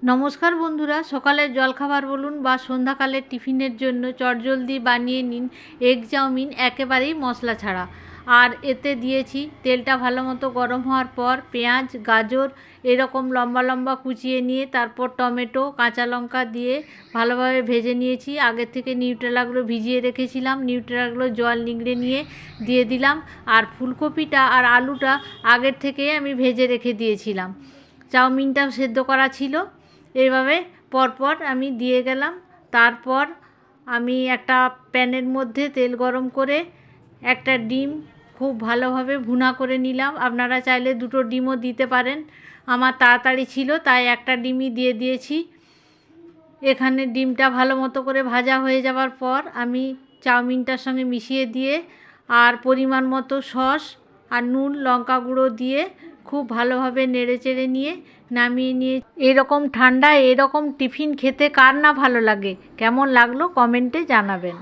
নমস্কার বন্ধুরা, সকালের জলখাবার বলুন বা সন্ধ্যাকালের টিফিনের জন্য চটজলদি বানিয়ে নিন এগ চাউমিন, একেবারেই মশলা ছাড়া। আর এতে দিয়েছি তেলটা ভালো মতো গরম হওয়ার পর পেঁয়াজ, গাজর এরকম লম্বা লম্বা কুচিয়ে নিয়ে তারপর টমেটো, কাঁচা লঙ্কা দিয়ে ভালোভাবে ভেজে নিয়েছি। আগের থেকে নিউট্রেলাগুলো ভিজিয়ে রেখেছিলাম, নিউট্রেলাগুলো জল নিংড়ে নিয়ে দিয়ে দিলাম। আর ফুলকপিটা আর আলুটা আগের থেকে আমি ভেজে রেখে দিয়েছিলাম। চাউমিনটাও সেদ্ধ করা ছিল। এইভাবে পরপর আমি দিয়ে গেলাম। তারপর আমি একটা প্যানের মধ্যে তেল গরম করে একটা ডিম খুব ভালোভাবে ভুনা করে নিলাম। আপনারা চাইলে দুটো ডিমও দিতে পারেন। আমার তাড়াতাড়ি ছিল তাই একটা ডিমই দিয়ে দিয়েছি। এখানে ডিমটা ভালো মতো করে ভাজা হয়ে যাওয়ার পর আমি চাউমিনটার সঙ্গে মিশিয়ে দিয়ে আর পরিমাণ মতো সস আর নুন, লঙ্কা গুঁড়ো দিয়ে খুব ভালোভাবে নেড়েচেড়ে নিয়ে নামিয়ে নিয়ে। এরকম ঠান্ডায় এরকম টিফিন খেতে কার না ভালো লাগে? কেমন লাগলো কমেন্টে জানাবেন।